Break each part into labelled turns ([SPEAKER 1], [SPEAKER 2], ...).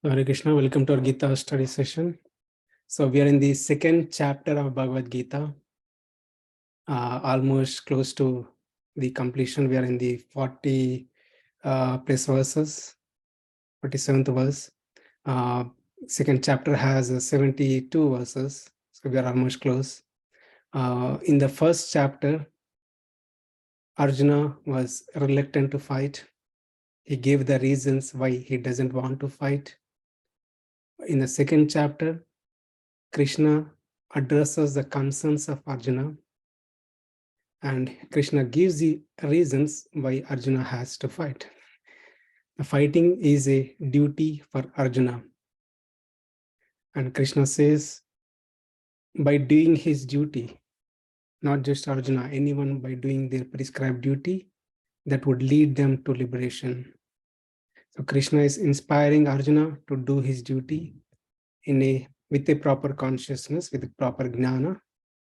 [SPEAKER 1] Hare Krishna, welcome to our Gita study session. So we are in the second chapter of Bhagavad Gita, almost close to the completion. We are in the 40 plus verses, 47th verse. Second chapter has 72 verses, so we are almost close. In the first chapter, Arjuna was reluctant to fight. He gave the reasons why he doesn't want to fight. In the second chapter, Krishna addresses the concerns of Arjuna, and Krishna gives the reasons why Arjuna has to fight. The fighting is a duty for Arjuna. And Krishna says, by doing his duty, not just Arjuna, anyone by doing their prescribed duty, that would lead them to liberation. So Krishna is inspiring Arjuna to do his duty with a proper consciousness, with a proper jnana.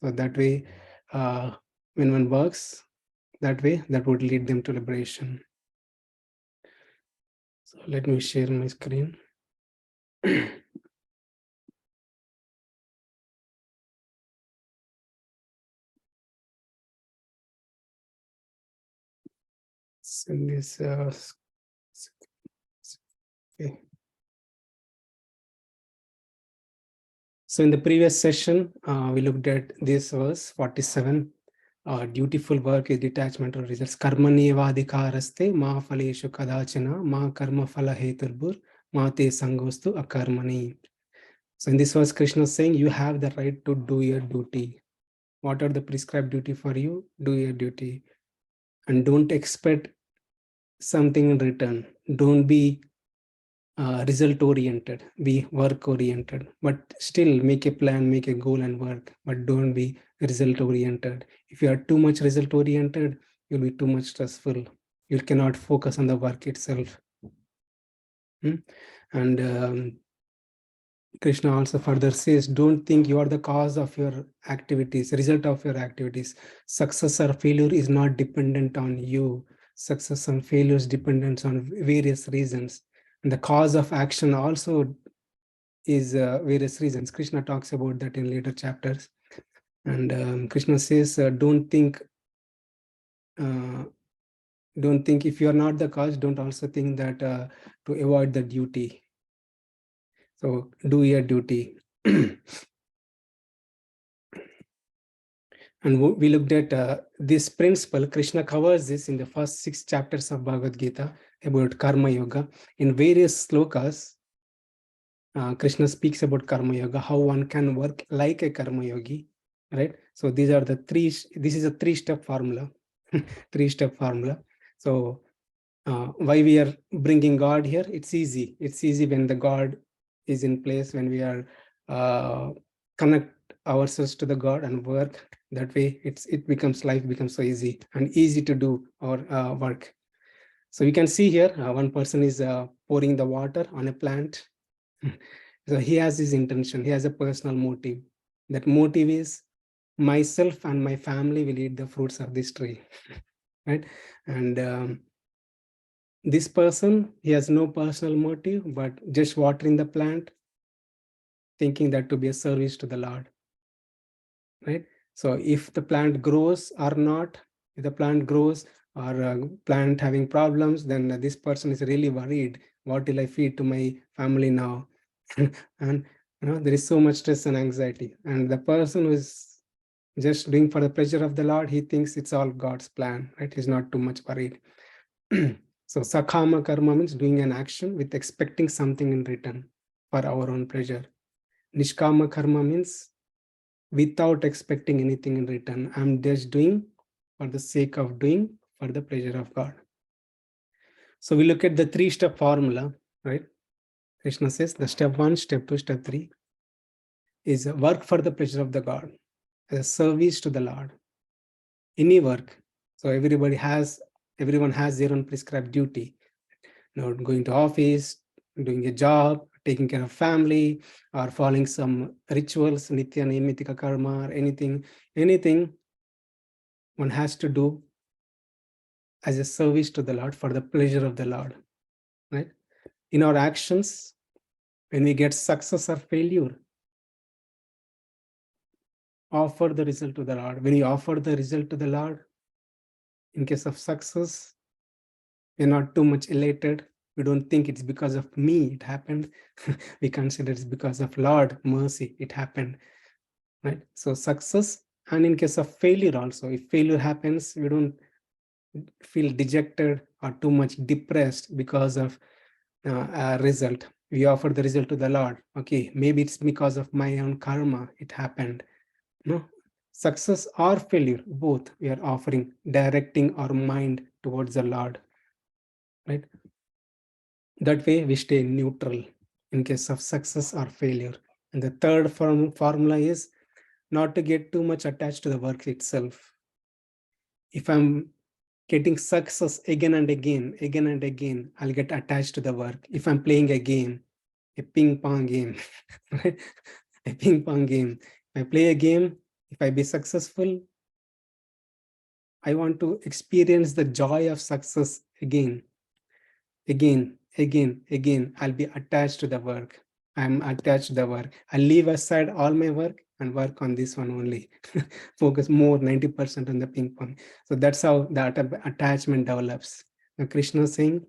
[SPEAKER 1] So that way, when one works that way, that would lead them to liberation. So let me share my screen. Send this. Okay. So in the previous session, we looked at this verse 47. Dutiful work is detachment of results. Karma niyavadhikaraste ma phaleshu kadachana ma karma phala heturbur ma te sangostu akarmani. So in this verse, Krishna is saying you have the right to do your duty. What are the prescribed duty for you? Do your duty. And don't expect something in return. Don't be result oriented, be work oriented, but still make a plan, make a goal and work, but don't be result oriented. If you are too much result oriented, you'll be too much stressful. You cannot focus on the work itself. And Krishna also further says, don't think you are the cause of your activities, result of your activities. Success or failure is not dependent on you. Success and failure is dependent on various reasons. And the cause of action also is various reasons. Krishna talks about that in later chapters. And Krishna says, don't think if you are not the cause, don't also think that to avoid the duty. So do your duty. And we looked at this principle. Krishna covers this in the first 6 chapters of Bhagavad Gita about Karma Yoga. In various slokas, Krishna speaks about Karma Yoga, how one can work like a Karma Yogi, right? So these are the this is a 3-step formula, 3-step formula. So why we are bringing God here? It's easy. It's easy when the God is in place, when we are connect ourselves to the God and work. That way, life becomes so easy and easy to do our work. So you can see here, one person is pouring the water on a plant. So he has his intention, he has a personal motive. That motive is myself and my family will eat the fruits of this tree, right? And this person, he has no personal motive, but just watering the plant, thinking that to be a service to the Lord, right? So if the plant grows or not, if the plant grows or plant having problems, then this person is really worried. What will I feed to my family now? And there is so much stress and anxiety. And the person who is just doing for the pleasure of the Lord, he thinks it's all God's plan, right? He's not too much worried. So sakama karma means doing an action with expecting something in return for our own pleasure. Nishkama karma means without expecting anything in return. I'm just doing for the sake of doing for the pleasure of God. So we look at the 3-step formula, right? Krishna says the step 1, step 2, step 3 is work for the pleasure of the God, as a service to the Lord. Any work. So everyone has their own prescribed duty. Going to office, doing a job, taking care of family, or following some rituals, nitya nimitika karma, or anything one has to do as a service to the Lord for the pleasure of the Lord, right? In our actions, When we get success or failure, offer the result to the Lord. When you offer the result to the Lord, in case of success, we're not too much elated. We don't think it's because of me it happened. We consider it's because of Lord mercy it happened, right? So success, and in case of failure also, if failure happens, we don't feel dejected or too much depressed because of a result. We offer the result to the Lord. Okay, maybe it's because of my own karma it happened. No, success or failure, both we are offering, directing our mind towards the Lord, right? That way we stay neutral in case of success or failure. And the third formula is not to get too much attached to the work itself. If I'm getting success again and again, I'll get attached to the work. If I'm playing a game, a ping pong game, right? A ping pong game. If I play a game, if I be successful, I want to experience the joy of success again. I'll be attached to the work. I'm attached to the work. I'll leave aside all my work and work on this one only. Focus more 90% on the ping pong. So that's how the attachment develops. Now Krishna is saying,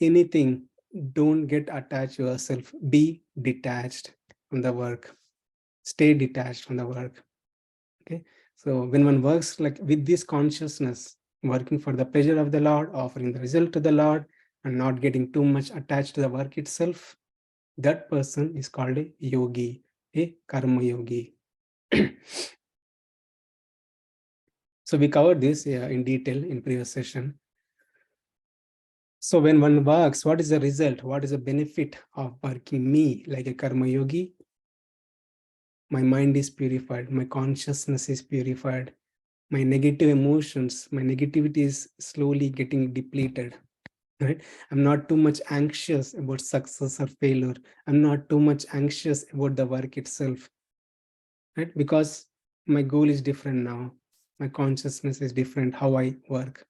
[SPEAKER 1] anything, don't get attached yourself. Be detached from the work. Stay detached from the work. Okay. So when one works like with this consciousness, working for the pleasure of the Lord, offering the result to the Lord, and not getting too much attached to the work itself, that person is called a yogi, a karma yogi. So we covered this in detail in previous session. So when one works, what is the result? What is the benefit of working me like a karma yogi? My mind is purified, my consciousness is purified, my negative emotions, my negativity is slowly getting depleted. Right? I'm not too much anxious about success or failure. I'm not too much anxious about the work itself, right? Because my goal is different now. My consciousness is different, how I work.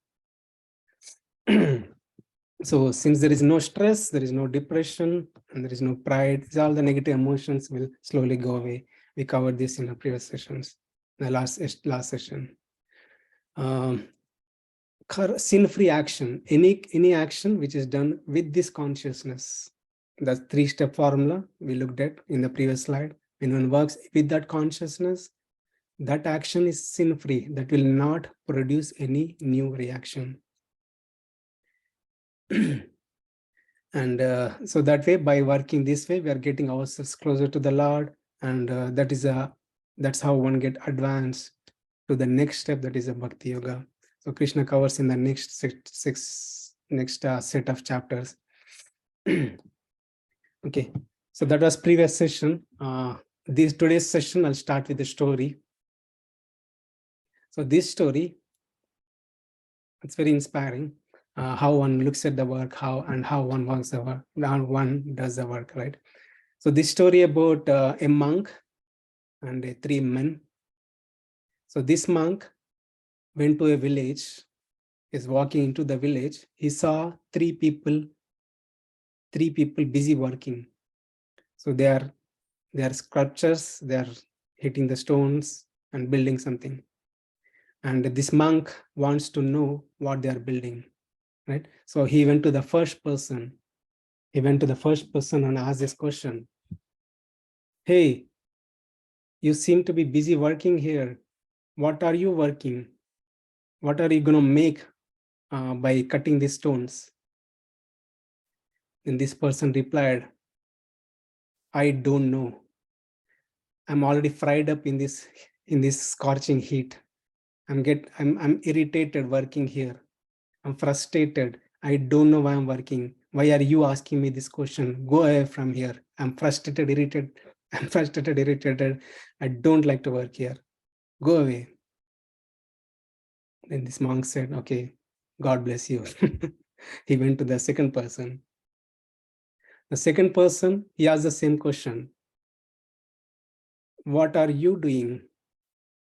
[SPEAKER 1] So since there is no stress, there is no depression, and there is no pride, all the negative emotions will slowly go away. We covered this in our previous sessions, the last session. Sin-free action, any action which is done with this consciousness. That's three-step formula we looked at in the previous slide. When one works with that consciousness, that action is sin-free. That will not produce any new reaction. And so that way, by working this way, we are getting ourselves closer to the Lord, and that's how one get advanced to the next step, that is a bhakti yoga. So Krishna covers in the next set of chapters. Okay, so that was previous session. Today's session, I'll start with the story. So this story, it's very inspiring. How one looks at the work, how one works the work, how one does the work, right? So this story about a monk and 3 men. So this monk went to a village, is walking into the village. He saw three people busy working. So they are sculptures, they are hitting the stones and building something. And this monk wants to know what they are building, right? So he went to the first person. He went to the first person and asked this question. Hey, you seem to be busy working here. What are you working? What are you going to make by cutting these stones? And this person replied, I don't know. I'm already fried up in this scorching heat. I'm irritated working here. I'm frustrated. I don't know why I'm working. Why are you asking me this question? Go away from here. I'm frustrated, irritated. I'm frustrated, irritated. I don't like to work here. Go away. Then this monk said, okay, God bless you. He went to the second person. The second person, he asked the same question. What are you doing?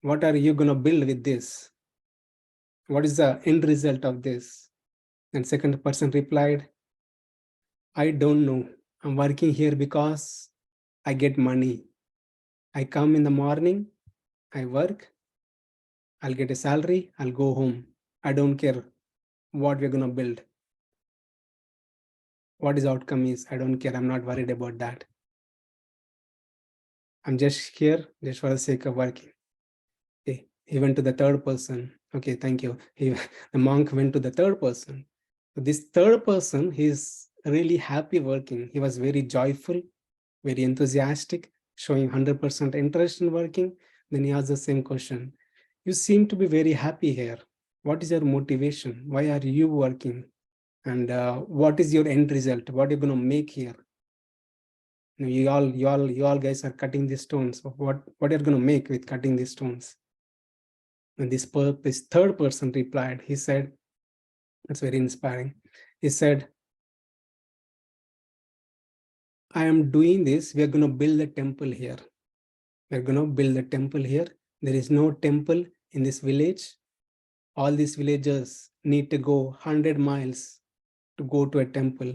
[SPEAKER 1] What are you going to build with this? What is the end result of this? And second person replied, I don't know. I'm working here because I get money. I come in the morning, I work, I'll get a salary, I'll go home. I don't care what we're going to build. What his outcome is, I don't care. I'm not worried about that. I'm just here just for the sake of working. Okay. He went to the third person. Okay, thank you. The monk went to the third person. So this third person, he's really happy working. He was very joyful, very enthusiastic, showing 100% interest in working. Then he asked the same question. You seem to be very happy here. What is your motivation? Why are you working? And what is your end result? What are you going to make here? You all guys are cutting these stones. What are you going to make with cutting these stones? And this third person replied. He said, that's very inspiring. He said, I am doing this. We are going to build a temple here. We're going to build a temple here. There is no temple in this village. All these villagers need to go 100 miles to go to a temple.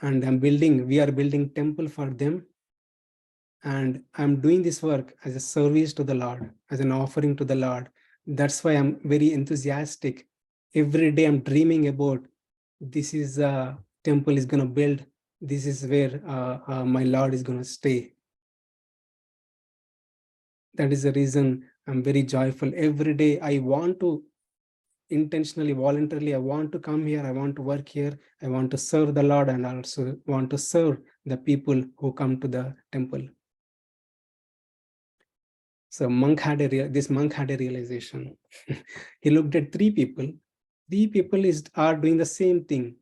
[SPEAKER 1] And we are building temple for them. And I'm doing this work as a service to the Lord, as an offering to the Lord. That's why I'm very enthusiastic. Every day I'm dreaming about this is a temple is going to build. This is where my Lord is going to stay. That is the reason I'm very joyful. Every day I want to intentionally, voluntarily, I want to come here. I want to work here. I want to serve the Lord and also want to serve the people who come to the temple. So this monk had a realization. He looked at three people. Three people are doing the same thing.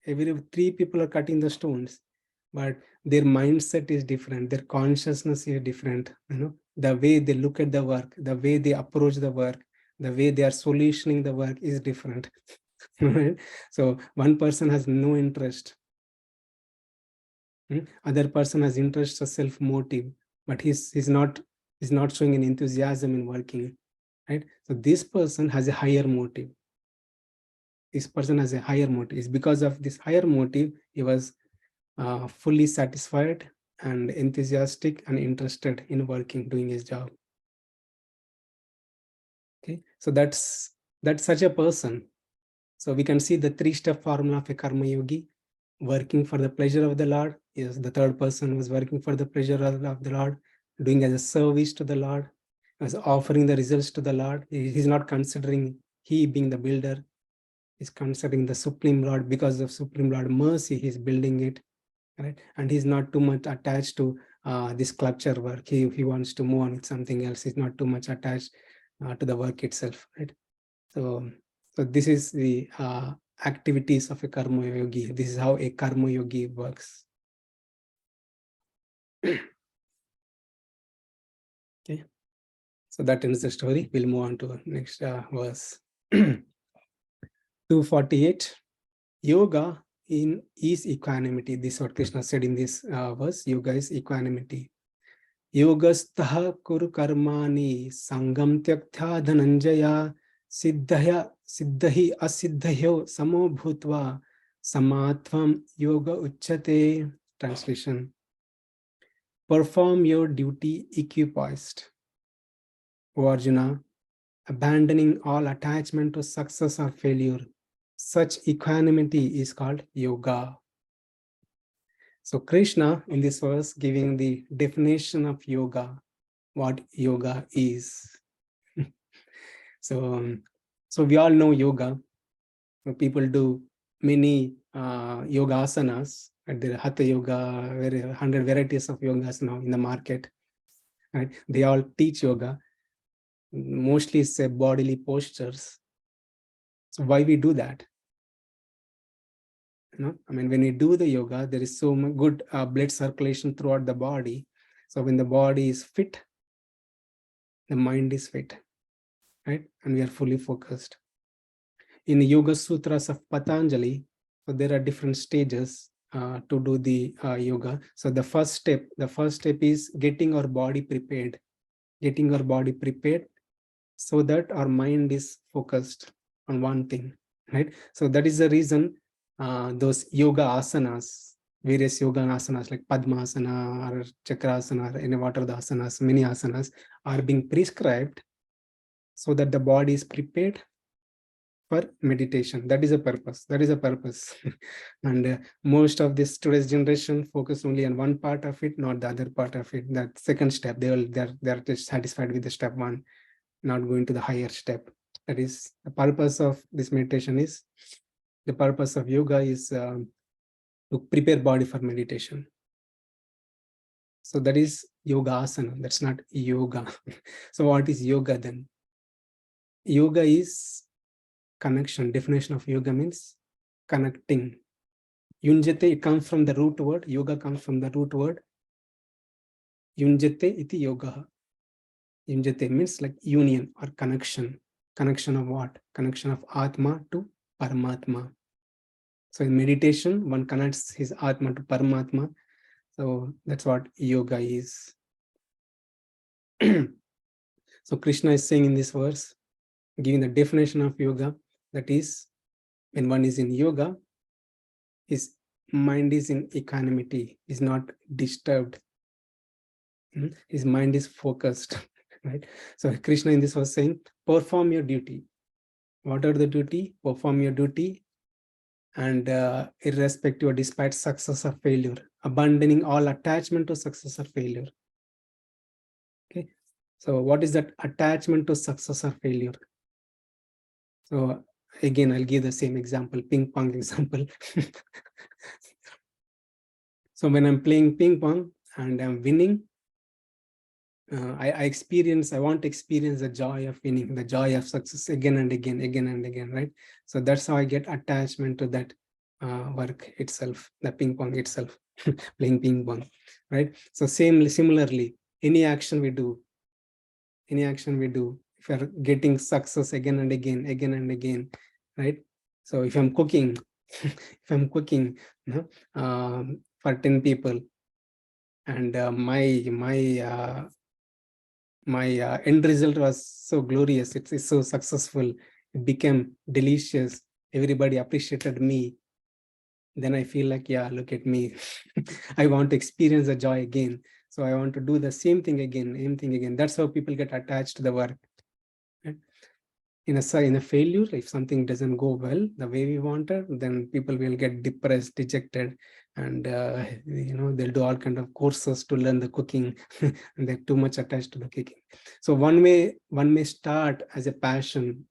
[SPEAKER 1] Three people are cutting the stones, but their mindset is different. Their consciousness is different. The way they look at the work, the way they approach the work, the way they are solutioning the work is different. So one person has no interest. Other person has interest or self-motive, but he's not showing an enthusiasm in working, right? So this person has a higher motive. This person has a higher motive. It's because of this higher motive, he was fully satisfied and enthusiastic and interested in working, doing his job. Okay, so that's such a person. So we can see the three-step formula of a karma yogi. Working for the pleasure of the Lord is the third person was working for the pleasure of the Lord, doing as a service to the Lord, as offering the results to the Lord. He's not considering he being the builder. He's considering the Supreme Lord. Because of Supreme Lord mercy, he's building it, right? And he's not too much attached to this sculpture work. He wants to move on with something else. He's not too much attached to the work itself, right? So this is the activities of a karma yogi. This is how a karma yogi works. Okay, so that ends the story. We'll move on to next verse. 248. Yoga is equanimity. This is what Krishna said in this verse. Yoga is equanimity. Yogastha kuru karmani sangam tyaktha dhananjaya siddhahi asiddhyo samo bhutva samatvam yoga uchyate. Translation: perform your duty equipoised, O Arjuna, abandoning all attachment to success or failure. Such equanimity is called yoga. So Krishna in this verse giving the definition of yoga, what yoga is. So we all know yoga. People do many yoga asanas. There are hatha yoga, 100 varieties of yogas now in the market. Right? They all teach yoga. Mostly it's bodily postures. So why we do that? I mean, when we do the yoga, there is so much good blood circulation throughout the body. So when the body is fit, the mind is fit, right? And we are fully focused. In the Yoga Sutras of Patanjali, so there are different stages to do the yoga. So the first step is getting our body prepared, so that our mind is focused on one thing, right? So that is the reason those yoga asanas, various yoga asanas like Padmasana or Chakrasana or what are the asanas, many asanas are being prescribed so that the body is prepared for meditation. That is a purpose. That is a purpose. And most of this today's generation focus only on one part of it, not the other part of it. That second step, they're just satisfied with the step one, not going to the higher step. That is the purpose of this meditation. Is the purpose of yoga is to prepare body for meditation. So that is yoga asana. That's not yoga. So what is yoga then? Yoga is connection. Definition of yoga means connecting. Yunjate, it comes from the root word. Yoga comes from the root word Yunjate iti yoga. Yunjate means like union or connection. Connection of what? Connection of Atma to Paramatma. So in meditation, one connects his Atma to Paramatma. So that's what yoga is. So Krishna is saying in this verse, giving the definition of yoga, that is, when one is in yoga, his mind is in equanimity, is not disturbed. His mind is focused, right? So Krishna in this was saying, perform your duty. What are the duty? Perform your duty, and irrespective or despite success or failure, abandoning all attachment to success or failure. Okay, so what is that attachment to success or failure? So again, I'll give the same example, ping pong example. So when I'm playing ping pong and I'm winning, I want to experience the joy of winning, the joy of success again and again, right? So that's how I get attachment to that work itself, the ping pong itself, playing ping pong, right? So similarly, any action we do, if you're getting success again and again, right? So if I'm cooking, for 10 people, and my end result was so glorious, it's so successful, it became delicious, everybody appreciated me, then I feel like, yeah, look at me. I want to experience the joy again, so I want to do the same thing again. That's how people get attached to the work. In a failure, if something doesn't go well the way we wanted, then people will get depressed, dejected, and they'll do all kind of courses to learn the cooking. And they're too much attached to the cooking. So one may start as a passion,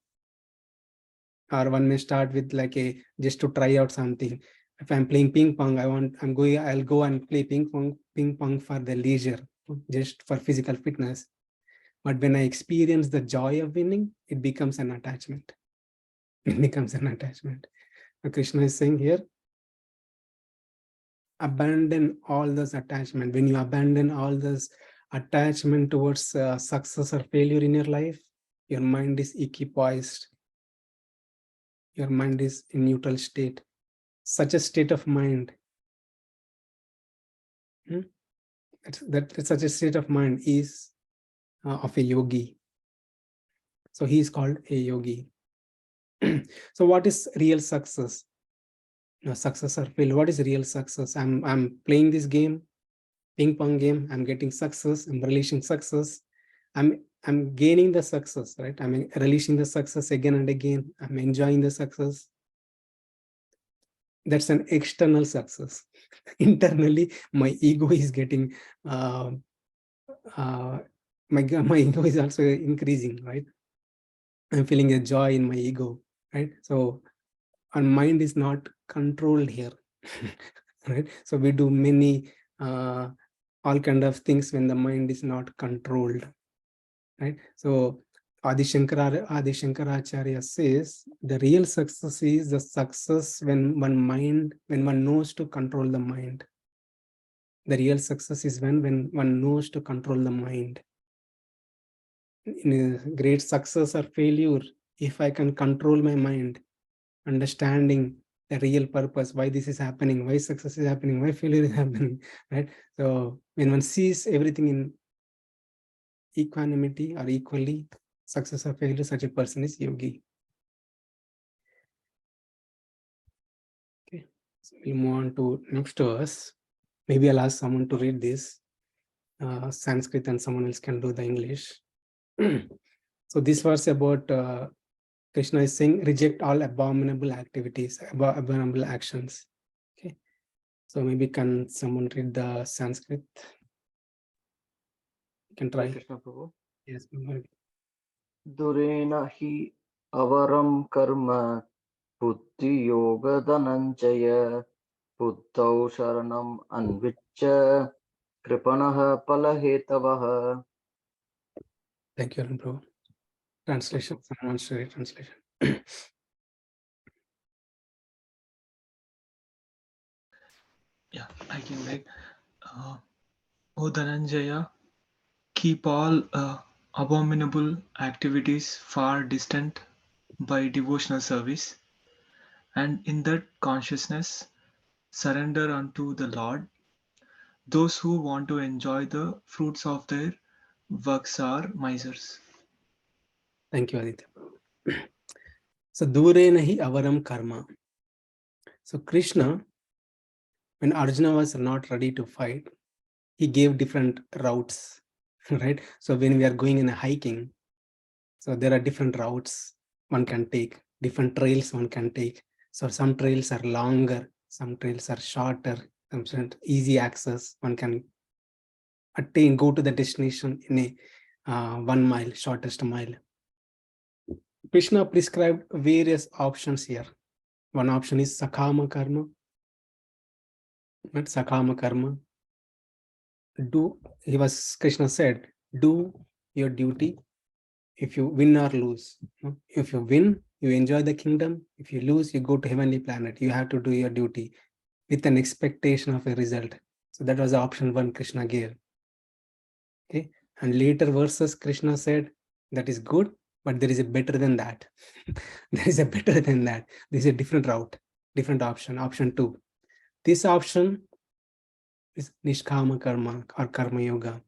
[SPEAKER 1] or one may start with like just to try out something. If I'm playing ping pong, I'll go and play ping pong for the leisure, just for physical fitness. But when I experience the joy of winning, it becomes an attachment. It becomes an attachment. Krishna is saying here, abandon all those attachment. When you abandon all this attachment towards success or failure in your life, your mind is equipoised. Your mind is in neutral state. Such a state of mind, such a state of mind is of a yogi. So he is called a yogi. So what is real success? Success or failure? What is real success? I'm playing this game, ping pong game. I'm getting success. I'm relishing success. I'm gaining the success, right? I'm relishing the success again and again. I'm enjoying the success. That's an external success. Internally, my ego is getting my ego is also increasing, right? I'm feeling a joy in my ego, right? So our mind is not controlled here. Right? So we do many all kind of things when the mind is not controlled, right? So Adi Shankaracharya says the real success is the success when one knows to control the mind. The real success is when one knows to control the mind. In a great success or failure, if I can control my mind, understanding the real purpose, why this is happening, why success is happening, why failure is happening, right? So when one sees everything in equanimity or equally, success or failure, such a person is yogi. Okay. So we'll move on to next verse. Maybe I'll ask someone to read this Sanskrit and someone else can do the English. So this verse about Krishna is saying, reject all abominable activities, abominable actions. Okay. So maybe can someone read the Sanskrit? You can try.
[SPEAKER 2] Krishna Prabhu.
[SPEAKER 1] Yes.
[SPEAKER 2] Durena hi avaram karma buddhi yoga dhananjaya buddhau sharanam anviccha kripanaha palahetavaha.
[SPEAKER 1] Thank you, Arun Prabhu. Translation. Someone wants to read translation.
[SPEAKER 3] Yeah, I can read. O Dhananjaya, keep all abominable activities far distant by devotional service, and in that consciousness surrender unto the Lord. Those who want to enjoy the fruits of their works are misers.
[SPEAKER 1] Thank you, Aditya. So, Dure nahi avaram karma. So, Krishna, when Arjuna was not ready to fight, he gave different routes, right? So, when we are going in a hiking, so there are different routes one can take, different trails one can take. So, some trails are longer, some trails are shorter, some easy access. One can attain, go to the destination in a 1 mile, shortest mile. Krishna prescribed various options here. One option is Sakama karma. But Sakama karma. Krishna said, do your duty. If you win or lose. If you win, you enjoy the kingdom. If you lose, you go to heavenly planet. You have to do your duty with an expectation of a result. So that was option one Krishna gave. Okay. And later verses, Krishna said, that is good, but there is a better than that. There is a better than that. There is a different route, different option, option two. This option is Nishkama karma or karma yoga.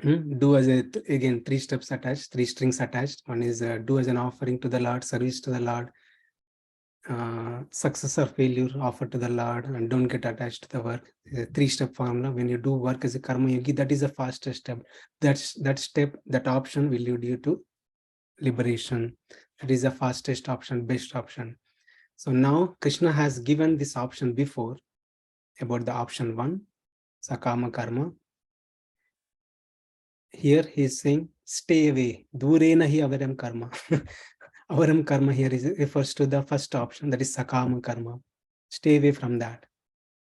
[SPEAKER 1] Do as again 3 steps attached, 3 strings attached. One is do as an offering to the Lord, service to the Lord, success or failure offer to the Lord, and don't get attached to the work. A 3-step formula. When you do work as a karma yogi, that is the fastest step. That step, that option will lead you to liberation. That is the fastest option, best option. So now Krishna has given this option before about the option 1, Sakama karma. Here he is saying, stay away. Durena hi avaram karma. Avaram karma here refers to the first option, that is Sakama karma. Stay away from that.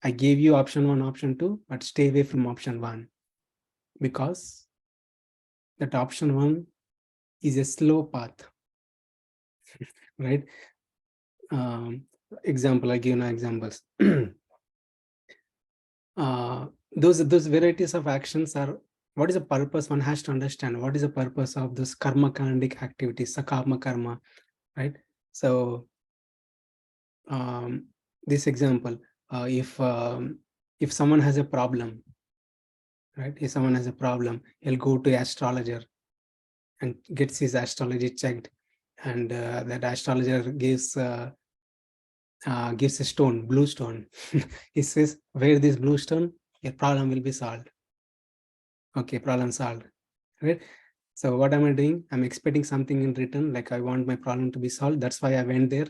[SPEAKER 1] I gave you option 1, option 2, but stay away from option 1. Because that option 1 is a slow path. Right? Example, I give you examples. Those varieties of actions are, what is the purpose? One has to understand what is the purpose of those karma kandic activities, sakama karma, right? So this example, if someone has a problem, right? If someone has a problem, he'll go to astrologer and gets his astrology checked, and that astrologer gives a stone, blue stone. He says, wear this blue stone, your problem will be solved. Okay, problem solved, right? So what am I doing? I'm expecting something in return, like I want my problem to be solved. That's why I went there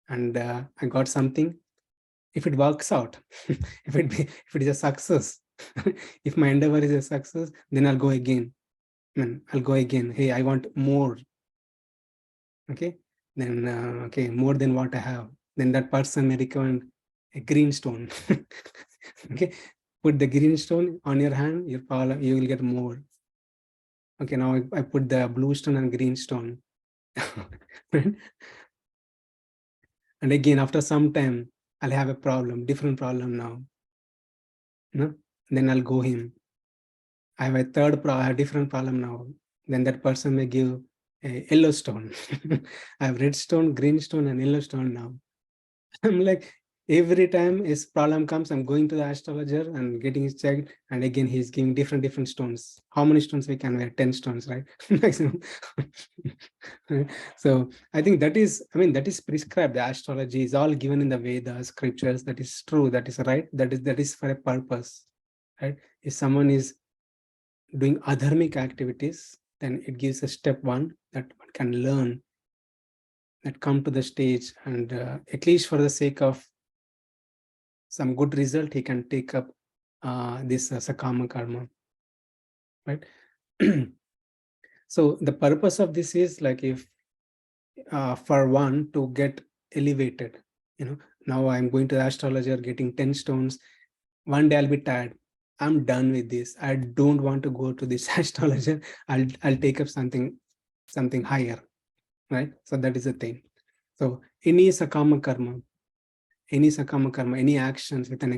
[SPEAKER 1] and I got something. If it works out, if it is a success, if my endeavor is a success, then I'll go again. I'll go again. Hey, I want more. Okay, then okay, more than what I have. Then that person may recommend a green stone. Okay, put the green stone on your hand, your problem, you will get more. Okay, now I put the blue stone and green stone. And again, after some time, I'll have a problem, different problem now. No? Then I'll go him. I have a different problem now. Then that person may give a yellow stone. I have red stone, green stone, and yellow stone now. I'm like, Every time his problem comes, I'm going to the astrologer and getting it checked, and again he's giving different stones. How many stones we can wear? 10 stones, right? Maximum. Right? So I think that is, I mean, that is prescribed. The astrology is all given in the Vedas, scriptures. That is true. That is right. That is for a purpose, right? If someone is doing adharmic activities, then it gives a step one that one can learn, that come to the stage, and at least for the sake of some good result, he can take up this sakama karma, right? So the purpose of this is like, if for one to get elevated, now I'm going to the astrologer, getting 10 stones. One day I'll be tired. I'm done with this. I don't want to go to this astrologer. I'll take up something higher, right? So that is the thing. So any sakama karma, any actions with an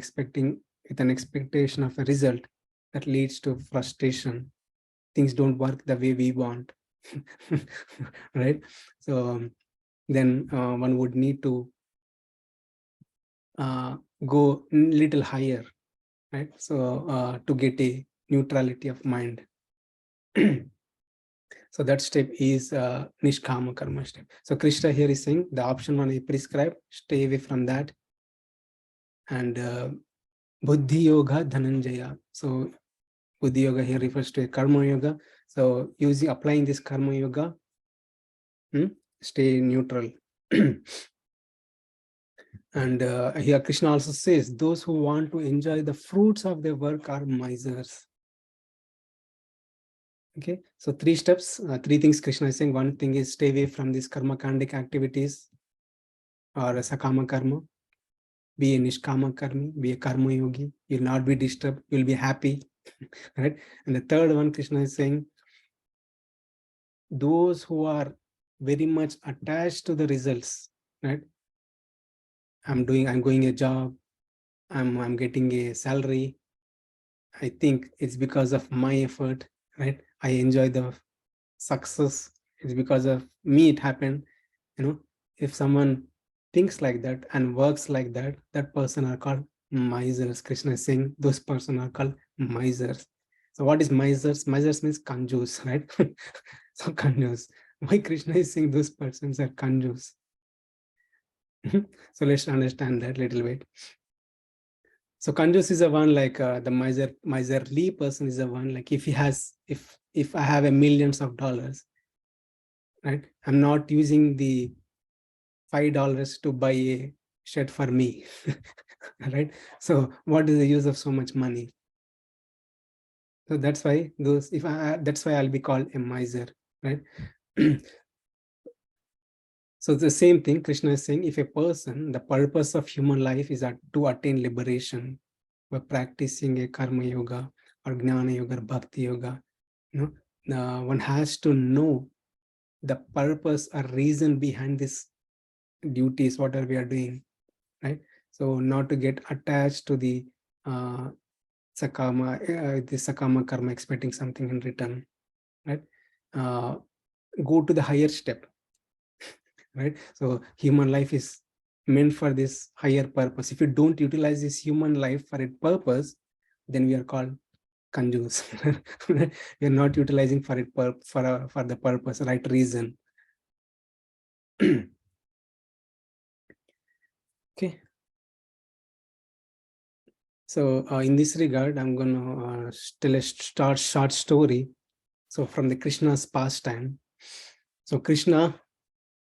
[SPEAKER 1] expectation of a result that leads to frustration, things don't work the way we want, right? So then one would need to go little higher, right? So to get a neutrality of mind. So that step is nishkama karma step. So Krishna here is saying the option one is prescribed, stay away from that. And buddhi yoga dhananjaya. So buddhi yoga here refers to a karma yoga. So applying this karma yoga, stay neutral. And here Krishna also says, those who want to enjoy the fruits of their work are misers. Okay, so three steps, three things Krishna is saying. One thing is stay away from these karma kandic activities or sakama karma. Be a nishkama karmi, be a karma yogi. You'll not be disturbed, you'll be happy, right? And the third one, Krishna is saying, those who are very much attached to the results, right? I'm going a job, I'm getting a salary. I think it's because of my effort, right? I enjoy the success. It's because of me it happened. If someone thinks like that and works like that, that person are called misers. Krishna is saying those person are called misers. So what is misers? Misers means kanjus, right? So kanjus. Why Krishna is saying those persons are kanjus? So let's understand that little bit. So kanjus is the one like the miserly person is the one like, if I have a millions of dollars, right? I'm not using the $5 to buy a shirt for me, right? So what is the use of so much money? So that's why that's why I'll be called a miser, right? So the same thing Krishna is saying, if a person, the purpose of human life is to attain liberation by practicing a karma yoga or jnana yoga or bhakti yoga, one has to know the purpose or reason behind this duties, whatever we are doing, right? So not to get attached to the sakama karma, expecting something in return, right? Go to the higher step, right? So human life is meant for this higher purpose. If you don't utilize this human life for its purpose, then we are called kanjus. You're not utilizing for it for the purpose, right reason. Okay. So in this regard, I'm going to tell a short story. So from the Krishna's pastime. So Krishna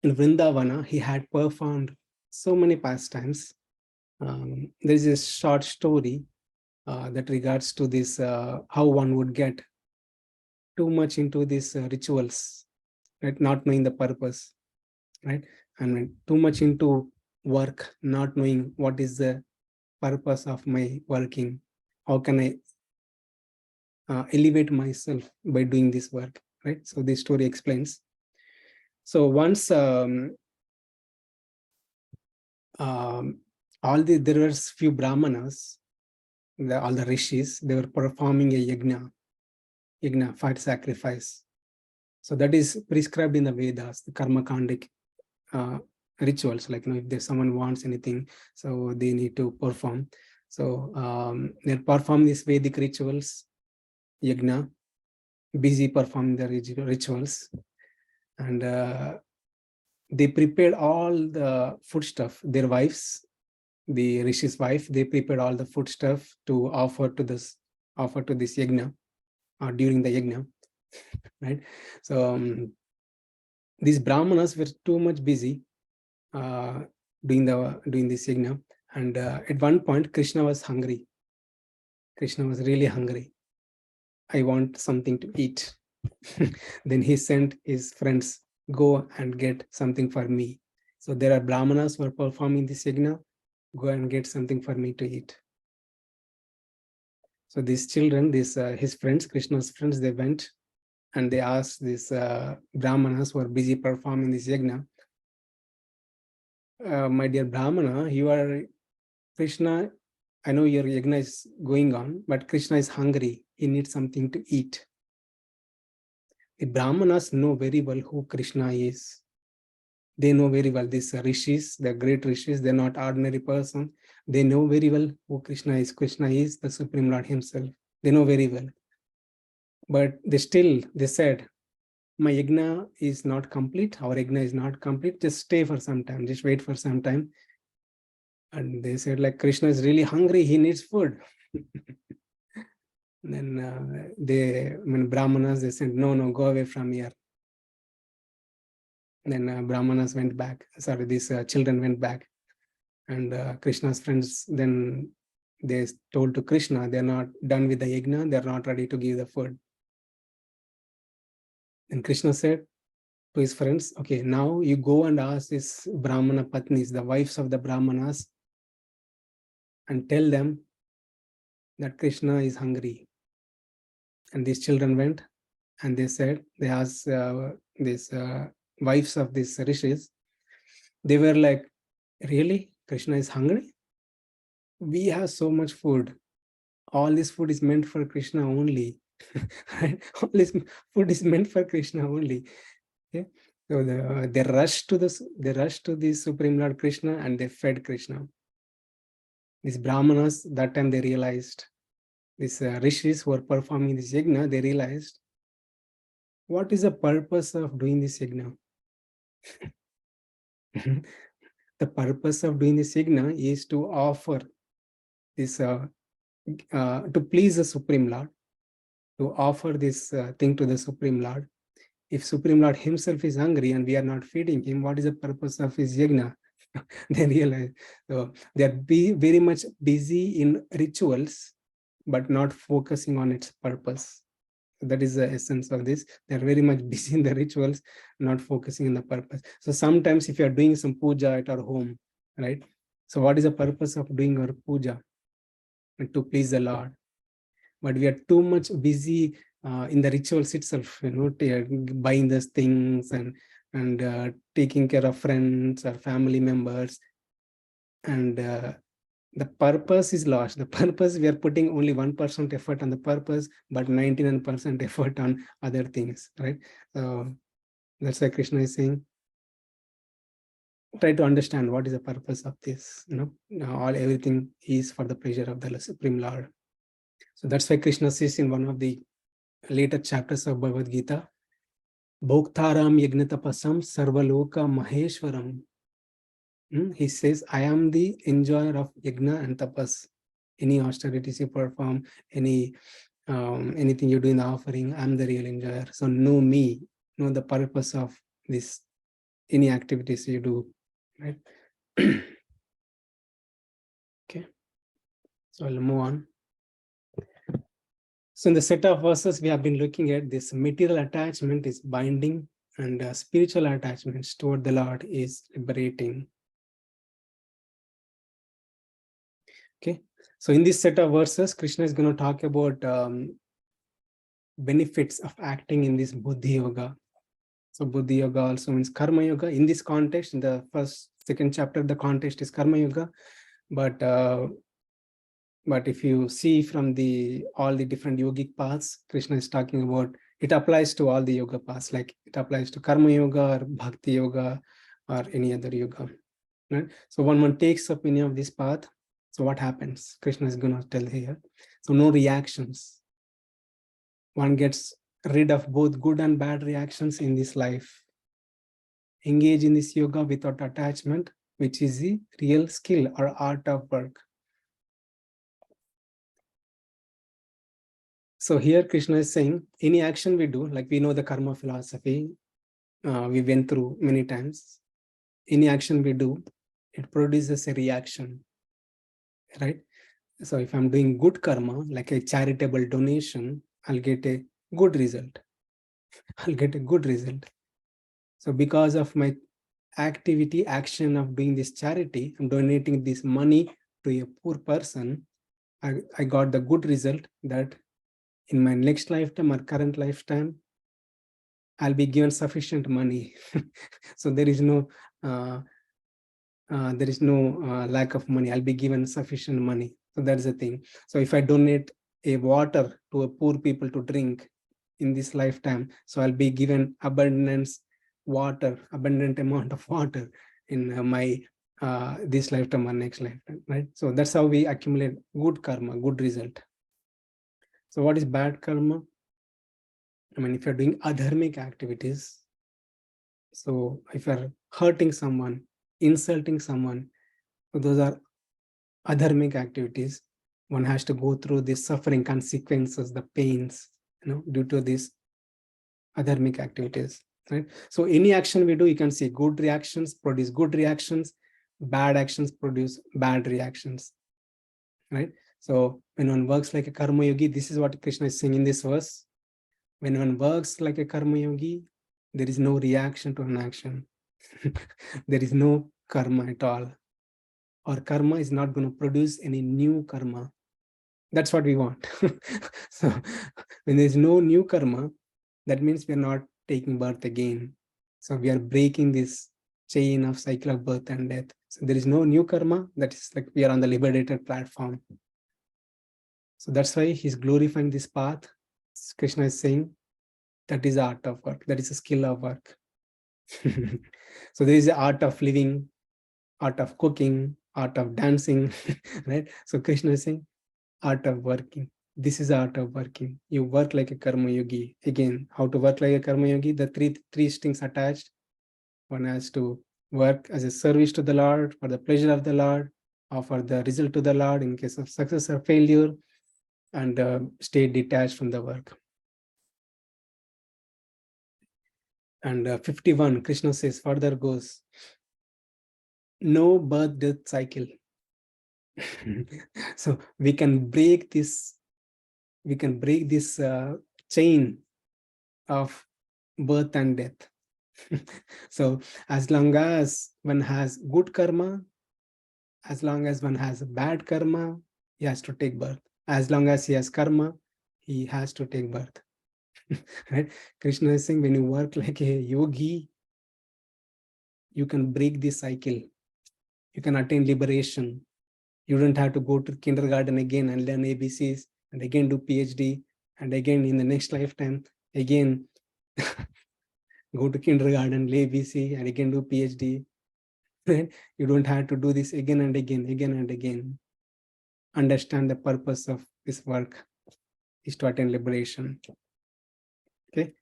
[SPEAKER 1] in Vrindavana, he had performed so many pastimes. There is a short story that regards to this, how one would get too much into these rituals, right? Not knowing the purpose, right? And too much into work, not knowing what is the purpose of my working. How can I elevate myself by doing this work, right? So this story explains. So once there was few brahmanas, all the rishis, they were performing a yagna, fire sacrifice. So that is prescribed in the Vedas, the karma kandik rituals, like, if there's someone wants anything, so they need to perform. So they perform these Vedic rituals, yajna, busy performing the rituals, and they prepared all the food stuff. Their wives, the Rishi's wife, they prepared all the food stuff to offer to this yajna, or during the yajna, right? So these brahmanas were too much busy doing this yajna, and at one point Krishna was hungry. Krishna was really hungry. I want something to eat. Then he sent his friends, go and get something for me. So there are brahmanas who are performing this yajna, go and get something for me to eat. So these children, his friends, Krishna's friends, they went and they asked these brahmanas who are busy performing this yajna, my dear brahmana, you are Krishna, I know your yajna is going on, but Krishna is hungry. He needs something to eat. The brahmanas know very well who Krishna is. They know very well, these rishis, the great rishis, they're not ordinary person. They know very well who Krishna is. Krishna is the Supreme Lord himself. They know very well. But they said, my yajna is not complete. Our yajna is not complete. Just stay for some time. Just wait for some time. And they said, like, Krishna is really hungry. He needs food. Then brahmanas, they said, no, go away from here. Then brahmanas went back. Sorry, these children went back. And Krishna's friends, then they told to Krishna, they're not done with the yajna. They're not ready to give the food. And Krishna said to his friends, okay, now you go and ask these Brahmana Patnis, the wives of the Brahmanas, and tell them that Krishna is hungry. And these children went and they asked these wives of these rishis, they were like, really? Krishna is hungry? We have so much food. All this food is meant for Krishna only. Right? All this food is meant for Krishna only. Okay? So they rushed to the Supreme Lord Krishna and they fed Krishna. These brahmanas, that time they realized, these rishis who are performing this yajna, they realized, what is the purpose of doing this yajna? The purpose of doing this yajna is to offer this, to please the Supreme Lord, to offer this thing to the Supreme Lord. If Supreme Lord himself is hungry and we are not feeding him, what is the purpose of his yajna? They realize, so they are very much busy in rituals, but not focusing on its purpose. That is the essence of this. They are very much busy in the rituals, not focusing on the purpose. So sometimes if you are doing some puja at our home, right? So what is the purpose of doing our puja? And to please the Lord. But we are too much busy in the rituals itself, buying those things and taking care of friends or family members. And the purpose is lost. The purpose, we are putting only 1% effort on the purpose, but 99% effort on other things, right? So that's why Krishna is saying, try to understand what is the purpose of this. Everything is for the pleasure of the Supreme Lord. So that's why Krishna says in one of the later chapters of Bhagavad Gita, Bhoktaram Yagnatapasam Sarvaloka Maheshwaram. He says, I am the enjoyer of yajna and tapas. Any austerities you perform, anything you do in the offering, I'm the real enjoyer. So know me, know the purpose of this, any activities you do, right? Okay, so I'll move on. So in the set of verses we have been looking at, this material attachment is binding and spiritual attachments toward the Lord is liberating. Okay, so in this set of verses, Krishna is going to talk about benefits of acting in this Buddhi Yoga. So Buddhi Yoga also means Karma Yoga. In this context, in the second chapter, the context is Karma Yoga. But if you see from all the different yogic paths, Krishna is talking about, it applies to all the yoga paths, like it applies to Karma Yoga or Bhakti Yoga or any other yoga. Right? So when one takes up any of this path, so what happens? Krishna is going to tell here. So no reactions. One gets rid of both good and bad reactions in this life. Engage in this yoga without attachment, which is the real skill or art of work. So here Krishna is saying, any action we do, like we know the karma philosophy, we went through many times. Any action we do, it produces a reaction, right? So if I'm doing good karma, like a charitable donation, I'll get a good result. I'll get a good result. So because of my action of doing this charity, I'm donating this money to a poor person, I got the good result that in my next lifetime or current lifetime, I'll be given sufficient money. So there is no lack of money. I'll be given sufficient money. So that's the thing. So if I donate a water to a poor people to drink in this lifetime, so I'll be given abundant amount of water in my this lifetime or next lifetime, right? So that's how we accumulate good karma, good result. So what is bad karma? I mean, if you're doing adharmic activities, so if you're hurting someone, insulting someone, so those are adharmic activities. One has to go through the suffering consequences, the pains, due to these adharmic activities, right? So any action we do, you can see good reactions produce good reactions, bad actions produce bad reactions, right? So when one works like a karma yogi, this is what Krishna is saying in this verse. When one works like a karma yogi, there is no reaction to an action. There is no karma at all. Or karma is not going to produce any new karma. That's what we want. So when there's no new karma, that means we're not taking birth again. So we are breaking this chain of cycle of birth and death. So there is no new karma. That is like we are on the liberated platform. So that's why he's glorifying this path. Krishna is saying that is the art of work. That is a skill of work. So there is the art of living, art of cooking, art of dancing, right? So Krishna is saying art of working. This is the art of working. You work like a karma yogi. Again, how to work like a karma yogi? The three strings attached. One has to work as a service to the Lord, for the pleasure of the Lord, or for the result to the Lord in case of success or failure, and stay detached from the work. And 51, Krishna says, further goes, no birth death cycle. So we can break this chain of birth and death. So as long as one has good karma, as long as one has bad karma, he has to take birth. As long as he has karma, he has to take birth. Right? Krishna is saying when you work like a yogi, you can break this cycle. You can attain liberation. You don't have to go to kindergarten again and learn ABCs and again do PhD and again in the next lifetime again go to kindergarten, ABC, and again do PhD. Right? You don't have to do this again and again. Understand the purpose of this work is to attain liberation. Okay.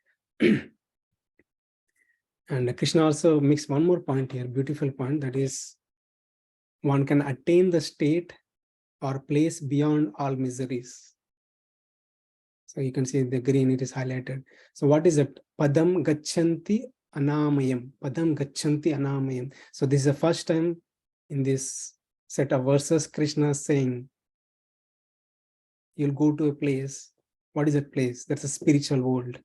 [SPEAKER 1] And Krishna also makes one more point here, beautiful point, that is one can attain the state or place beyond all miseries. So you can see the green, it is highlighted. So what is it? Padam Gachanti Anamayam. Padam Gachanti Anamayam. So this is the first time in this set of verses Krishna is saying, you'll go to a place. What is that place? That's a spiritual world.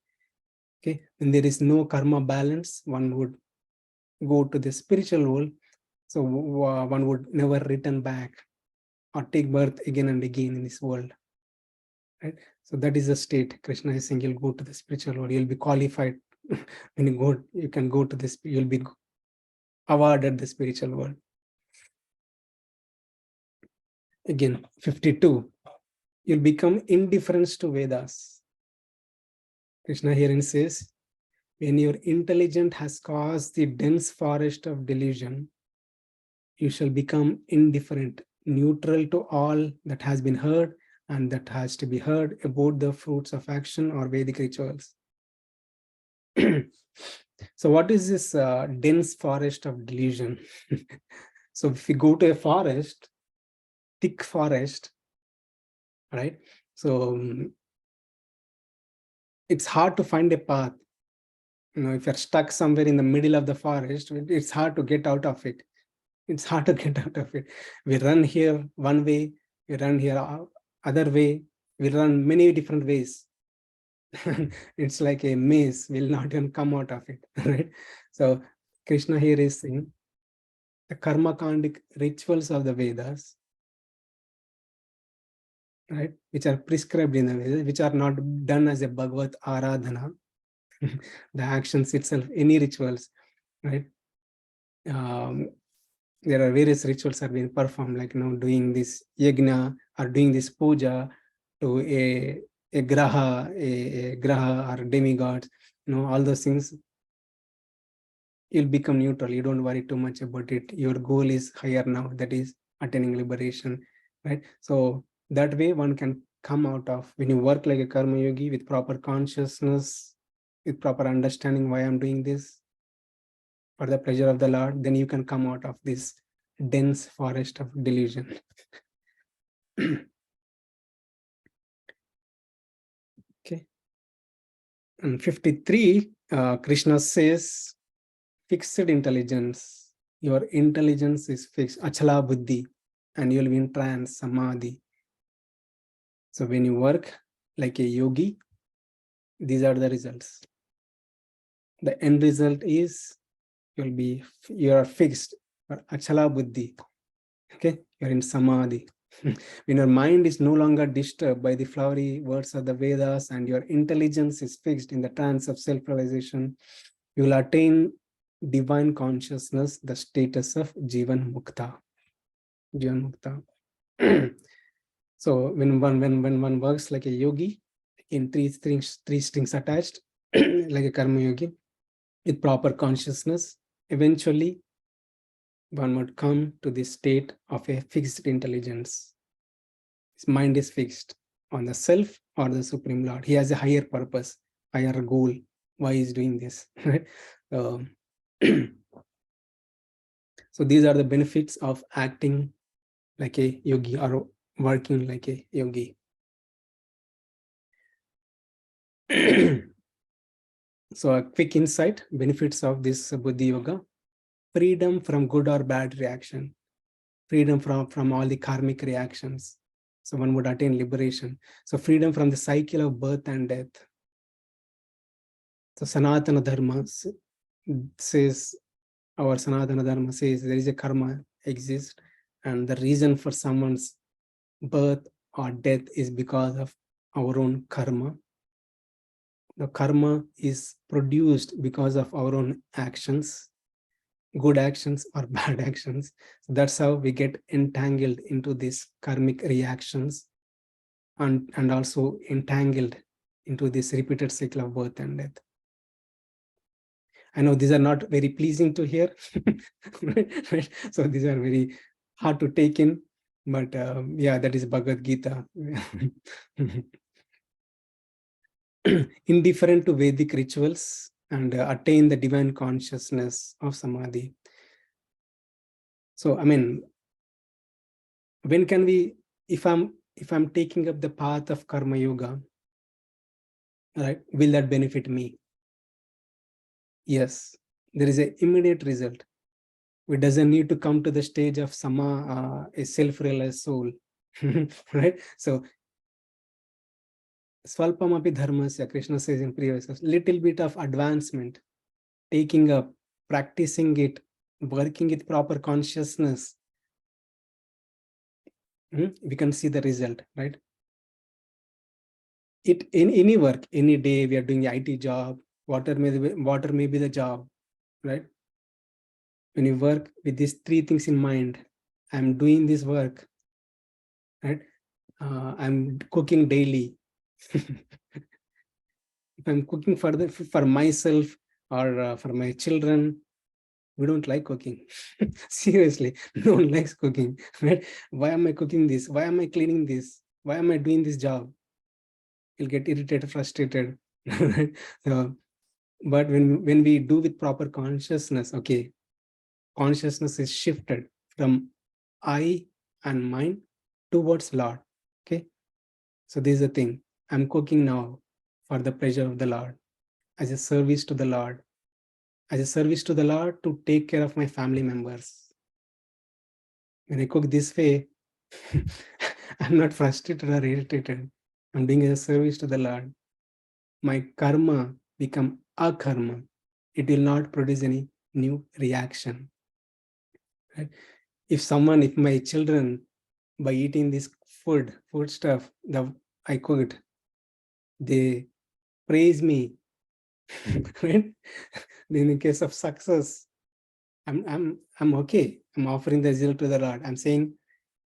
[SPEAKER 1] Okay. When there is no karma balance, one would go to the spiritual world. So one would never return back or take birth again and again in this world. Right? So that is the state. Krishna is saying you'll go to the spiritual world. You'll be qualified. When you go, you can go to this, you'll be awarded the spiritual world. Again, 52. You'll become indifferent to Vedas. Krishna herein says, When your intelligence has caused the dense forest of delusion, you shall become indifferent, neutral to all that has been heard and that has to be heard about the fruits of action or Vedic rituals. So what is this dense forest of delusion? So if we go to a forest, thick forest, right? So it's hard to find a path. If you're stuck somewhere in the middle of the forest, it's hard to get out of it. It's hard to get out of it. We run here one way, we run here other way, we run many different ways. It's like a maze, we'll not even come out of it, right? So Krishna here is saying the karma kandic rituals of the Vedas, right, which are prescribed in the Vedas, which are not done as a Bhagavad Aradhana, the actions itself, any rituals, right? There are various rituals are being performed, like doing this yajna or doing this puja to a graha, a graha or demigod, all those things. You'll become neutral. You don't worry too much about it. Your goal is higher now, that is attaining liberation, right? So that way one can come out of, when you work like a karma yogi with proper consciousness, with proper understanding why I'm doing this for the pleasure of the Lord, then you can come out of this dense forest of delusion. Okay. And 53, Krishna says, fixed intelligence. Your intelligence is fixed, achala buddhi, and you'll be in trance, samadhi. So when you work like a yogi, these are the results. The end result is you are fixed, or achala buddhi. Okay, you're in samadhi. When your mind is no longer disturbed by the flowery words of the Vedas and your intelligence is fixed in the trance of self-realization, you will attain divine consciousness, the status of Jivan Mukta. Jivan Mukta. So when one works like a yogi, in three strings attached, like a karma yogi, with proper consciousness, eventually one would come to the state of a fixed intelligence. His mind is fixed on the self or the Supreme Lord. He has a higher purpose, higher goal. Why he's doing this, right? So these are the benefits of acting like a yogi or working like a yogi. So a quick insight, benefits of this Buddhi Yoga: freedom from good or bad reaction, freedom from all the karmic reactions. So one would attain liberation. So freedom from the cycle of birth and death. So Sanatana Dharma says, our Sanatana Dharma says there is a karma exists, and the reason for someone's birth or death is because of our own karma. The karma is produced because of our own actions, good actions or bad actions. So that's how we get entangled into these karmic reactions and also entangled into this repeated cycle of birth and death. I know these are not very pleasing to hear, right? So these are very hard to take in, but yeah, that is Bhagavad Gita. Indifferent to Vedic rituals and attain the divine consciousness of Samadhi. So, I mean, when can we, if I'm taking up the path of Karma Yoga, right, will that benefit me? Yes, there is an immediate result. We doesn't need to come to the stage of a self-realized soul, right? So, Swalpamapi dharmasya, Krishna says in previous, little bit of advancement, taking up, practicing it, working with proper consciousness, we can see the result, right? It in any work, any day we are doing the IT job, whatever may be the job, right? When you work with these three things in mind, I'm doing this work, right? I'm cooking daily. If I'm cooking for myself, or for my children, we don't like cooking. Seriously, no one likes cooking. Right? Why am I cooking this? Why am I cleaning this? Why am I doing this job? You'll get irritated, frustrated. Right? So, but when we do with proper consciousness, okay, consciousness is shifted from I and mine towards Lord. Okay, so this is the thing. I'm cooking now for the pleasure of the Lord, as a service to the Lord, as a service to the Lord to take care of my family members. When I cook this way, I'm not frustrated or irritated. I'm doing a service to the Lord. My karma become a karma. It will not produce any new reaction. Right? If my children, by eating this food stuff that I cooked, they praise me, right? Then in case of success, I'm okay. I'm offering the result to the Lord. I'm saying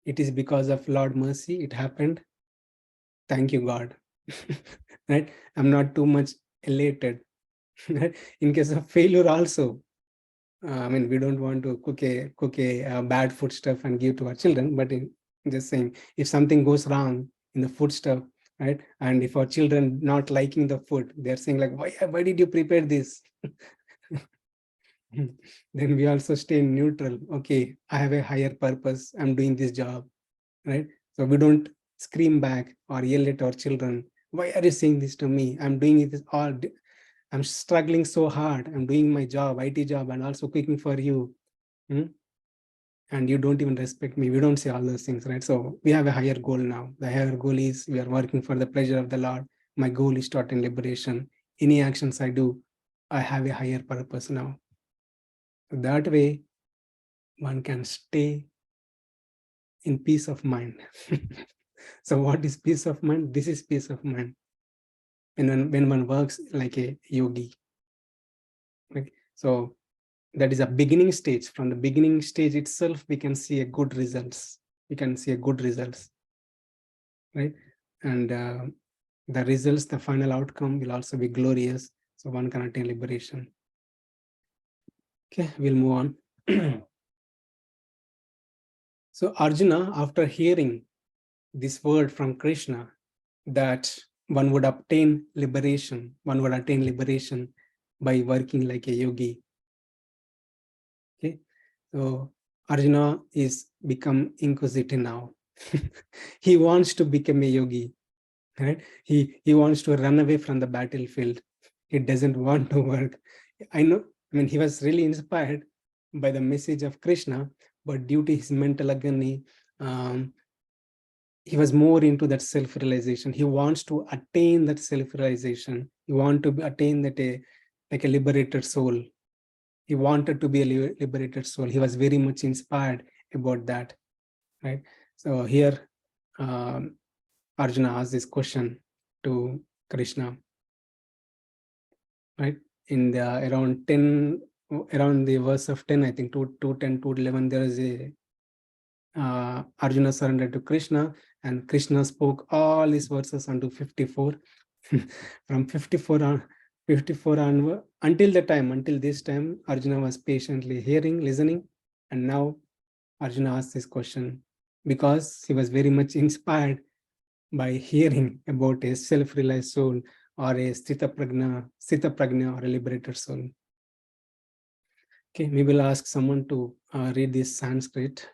[SPEAKER 1] it is because of Lord mercy it happened. Thank you, God. Right? I'm not too much elated. In case of failure also, I mean, we don't want to cook a bad food stuff and give to our children, but just saying, if something goes wrong in the food stuff, right? And if our children not liking the food, they're saying like, why did you prepare this? Then we also stay neutral. Okay, I have a higher purpose. I'm doing this job, right? So we don't scream back or yell at our children. Why are you saying this to me? I'm doing it all. I'm struggling so hard. I'm doing my job, IT job, and also cooking for you. And you don't even respect me. We don't say all those things, right? So we have a higher goal now. The higher goal is we are working for the pleasure of the Lord. My goal is total liberation. Any actions I do, I have a higher purpose now. That way, one can stay in peace of mind. So what is peace of mind? This is peace of mind. When one works like a yogi. Okay? So that is a beginning stage. From the beginning stage itself, we can see a good results. We can see a good results, right? And the results, the final outcome will also be glorious. So one can attain liberation. Okay, we'll move on. So Arjuna, after hearing this word from Krishna, that one would attain liberation by working like a yogi. Okay, so Arjuna is become inquisitive now. He wants to become a yogi, right? He wants to run away from the battlefield. He doesn't want to work. I mean, he was really inspired by the message of Krishna, but due to his mental agony, he was more into that self-realization. He wants to attain that self-realization. He wants to attain that like a liberated soul. He wanted to be a liberated soul. He was very much inspired about that, right? So here, Arjuna asked this question to Krishna, right? In the around the verse of 10, I think 2:10, 2:11, there is a Arjuna surrendered to Krishna, and Krishna spoke all his verses unto 54. From 54 onward, until this time, Arjuna was patiently hearing, listening, and now Arjuna asked this question because he was very much inspired by hearing about a self-realized soul or a Sthita Prajna or a liberated soul. Okay, maybe I'll ask someone to read this Sanskrit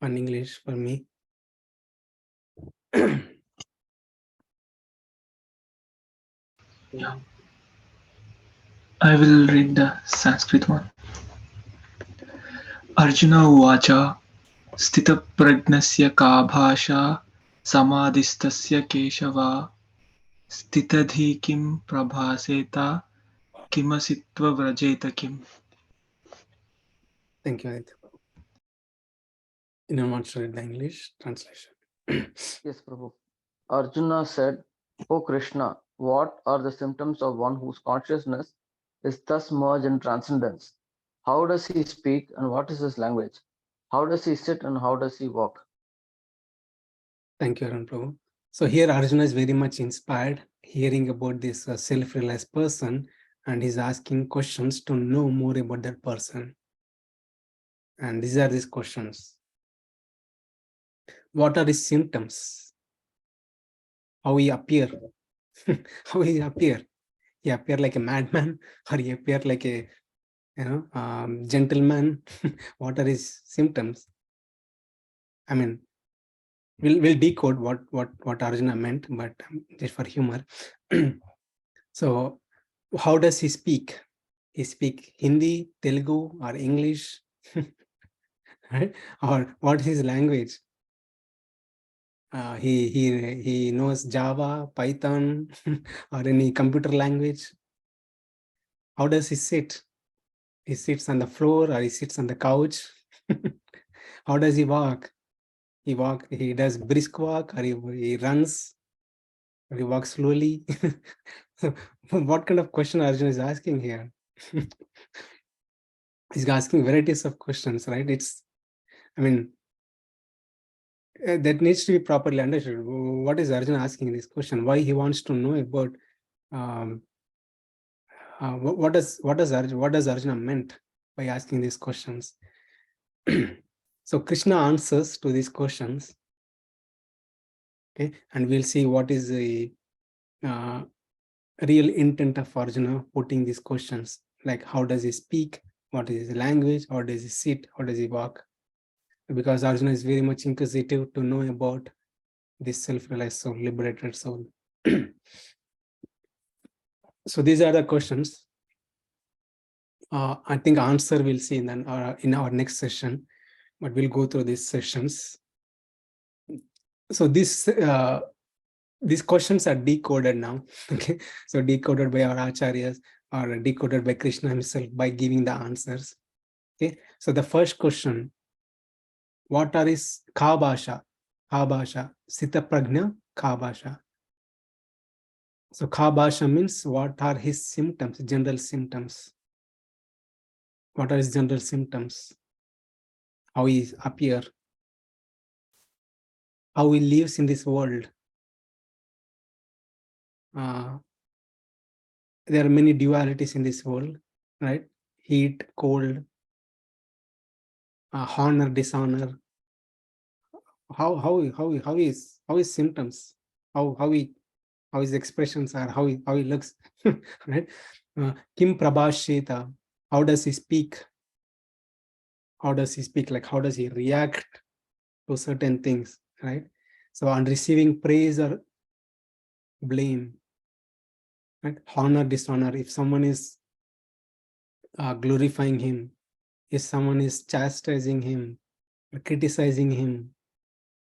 [SPEAKER 1] and English for me.
[SPEAKER 3] Yeah. I will read the Sanskrit one. Arjuna Uvacha Sthitapragnasya ka bhasha samadhistasya keshava stitadhi kim prabhaseta kimasitva vrajeta kim.
[SPEAKER 1] Thank you, Aditya. You want to read the English translation?
[SPEAKER 2] Yes, Prabhu. Arjuna said, O Krishna, what are the symptoms of one whose consciousness is thus merged in transcendence? How does he speak and what is his language? How does he sit and how does he walk?
[SPEAKER 1] Thank you, Arun Prabhu. So here Arjuna is very much inspired hearing about this self-realized person, and he's asking questions to know more about that person. And these are these questions. What are his symptoms? How he appear? How he appear? He appear like a madman, or he appear like a gentleman? What are his symptoms? I mean, we'll decode what Arjuna meant, but just for humor. So, how does he speak? He speak Hindi, Telugu, or English, right? Or what is his language? He knows Java, Python, or any computer language. How does he sit? He sits on the floor or he sits on the couch. How does he walk? He does brisk walk, or he runs, or he walks slowly. So what kind of question Arjuna is asking here? He's asking varieties of questions, right? That needs to be properly understood. What is Arjuna asking in this question? Why he wants to know about what does Arjuna meant by asking these questions? So Krishna answers to these questions. Okay, and we'll see what is the real intent of Arjuna putting these questions, like how does he speak, what is his language, how does he sit, how does he walk, because Arjuna is very much inquisitive to know about this self-realized soul, liberated soul. So these are the questions. I think answer we'll see in our next session, but we'll go through these sessions. So these questions are decoded now. Okay, so decoded by our acharyas, or decoded by Krishna himself by giving the answers. Okay, so the first question: what are his ka bhasha? Ka bhasha, sita prajna, ka bhasha. So ka bhasha means what are his symptoms, general symptoms. What are his general symptoms? How he appear? How he lives in this world? There are many dualities in this world, right? Heat, cold, honor, dishonor. How his symptoms? How his expressions are? How he looks, right? Kim prabhashita. How does he speak? How does he speak? Like how does he react to certain things, right? So on receiving praise or blame, right? Honor, dishonor. If someone is glorifying him, if someone is chastising him, criticizing him,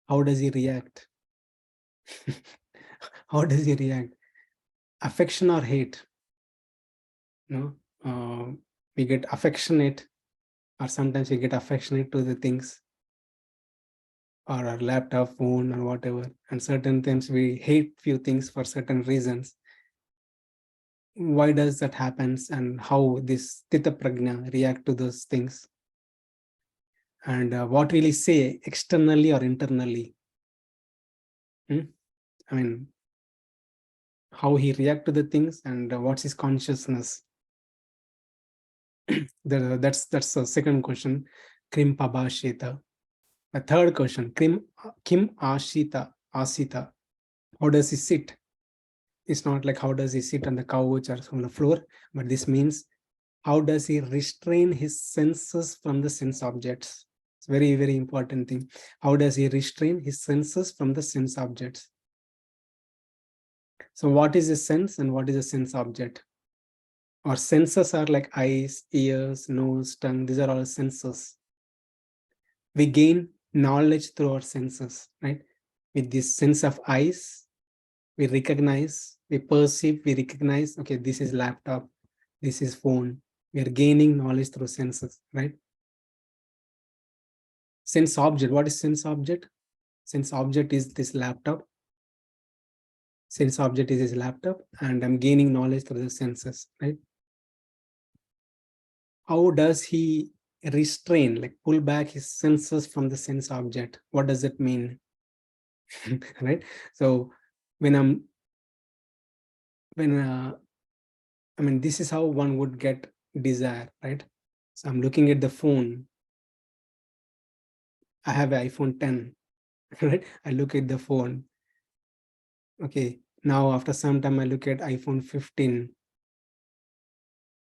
[SPEAKER 1] how does he react? How does he react? Affection or hate? We get affectionate, or sometimes we get affectionate to the things, or our laptop, phone, or whatever. And certain times we hate few things for certain reasons. Why does that happen, and how this Tita Prajna react to those things? And what will he say, externally or internally? I mean, how he react to the things, and what's his consciousness? That's the second question. Krim Pabhashita. The third question, Kim Asita. How does he sit? It's not like how does he sit on the couch or on the floor, but this means how does he restrain his senses from the sense objects? It's very, very important thing. How does he restrain his senses from the sense objects? So what is a sense and what is a sense object? Our senses are like eyes, ears, nose, tongue. These are all senses. We gain knowledge through our senses, right? With this sense of eyes, we recognize, we perceive, we recognize, okay, this is laptop, this is phone. We are gaining knowledge through senses, right? Sense object, what is sense object? Sense object is this laptop. Sense object is this laptop, and I'm gaining knowledge through the senses, right? How does he restrain, like pull back his senses from the sense object? What does it mean? Right? So when I mean, this is how one would get desire, right? So I'm looking at the phone. I have an iPhone 10, right? I look at the phone. Okay, now after some time I look at iPhone 15.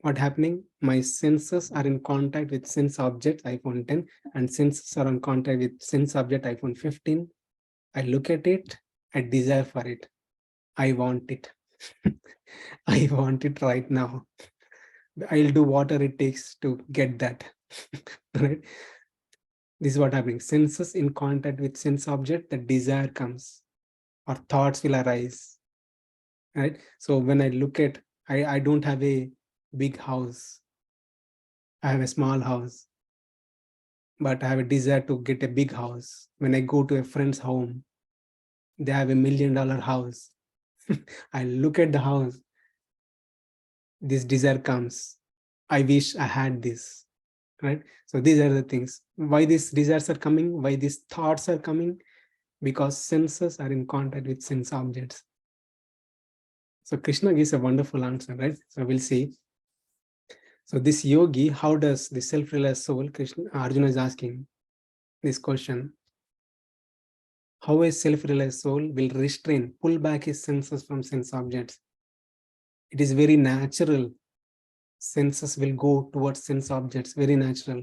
[SPEAKER 1] What happening? My senses are in contact with sense object iPhone 10, and senses are in contact with sense object iPhone 15. I look at it, I desire for it. I want it. I want it right now. I'll do whatever it takes to get that. Right? This is what happening. Senses in contact with sense object, the desire comes, or thoughts will arise. Right? So when I look at, I don't have a big house. I have a small house, but I have a desire to get a big house. When I go to a friend's home, they have $1 million house. I look at the house, this desire comes. I wish I had this, right? So these are the things. Why these desires are coming? Why these thoughts are coming? Because senses are in contact with sense objects. So Krishna gives a wonderful answer, right? So we'll see. So this yogi, how does the self-realized soul, Krishna, Arjuna is asking this question. How a self-realized soul will restrain, pull back his senses from sense objects? It is very natural. Senses will go towards sense objects, very natural.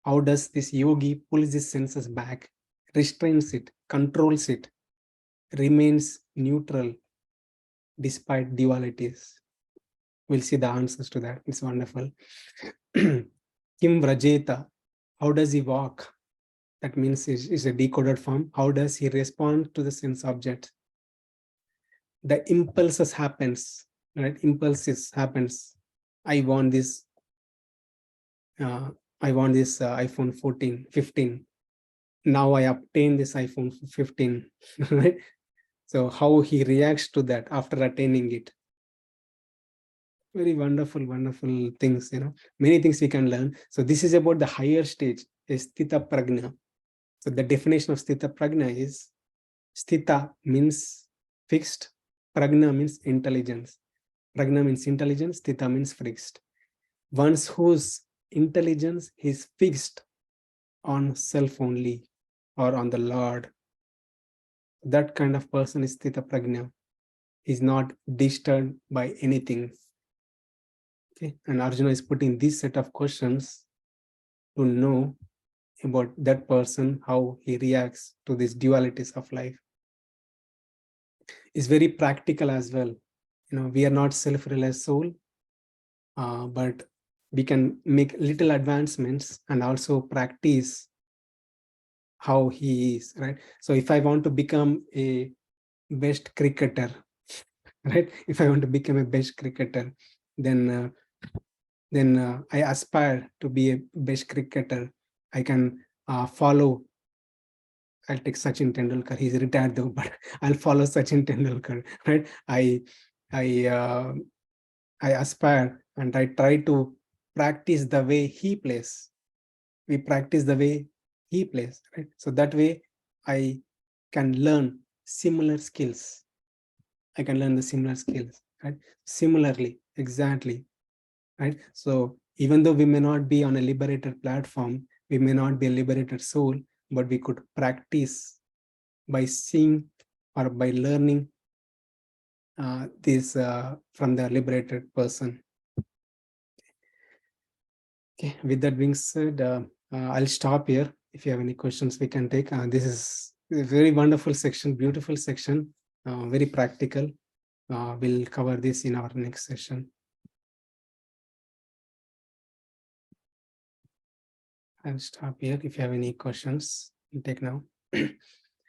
[SPEAKER 1] How does this yogi pulls his senses back, restrains it, controls it, remains neutral despite dualities? We'll see the answers to that. It's wonderful. Kim Vrajeta, how does he walk? That means is a decoded form. How does he respond to the sense object? The impulses happens, right? Impulses happens. I want this. I want this iPhone 14, 15. Now I obtain this iPhone 15, right? So how he reacts to that after attaining it. Very wonderful, wonderful things, many things we can learn. So this is about the higher stage, is Sthita Prajna. So the definition of Sthita Prajna is, Sthita means fixed, Prajna means intelligence. Prajna means intelligence, Sthita means fixed. One's whose intelligence is fixed on self only or on the Lord. That kind of person is Sthita Prajna. Is not disturbed by anything. Okay, and Arjuna is putting this set of questions to know about that person, how he reacts to these dualities of life. It's very practical as well. We are not self-realized soul, but we can make little advancements and also practice how he is, right? So if I want to become a best cricketer, right? If I want to become a best cricketer, then I aspire to be a best cricketer. I can follow. I'll take Sachin Tendulkar. He's retired though, but I'll follow Sachin Tendulkar, right? I aspire and I try to practice the way he plays. We practice the way he plays, right? So that way I can learn similar skills. I can learn the similar skills, right? Similarly, exactly, right? So even though we may not be on a liberated platform, we may not be a liberated soul, but we could practice by seeing or by learning this from the liberated person. Okay, with that being said, I'll stop here. If you have any questions, we can take. This is a very wonderful section, beautiful section, very practical. We'll cover this in our next session. I'll stop here. If you have any questions, you take now.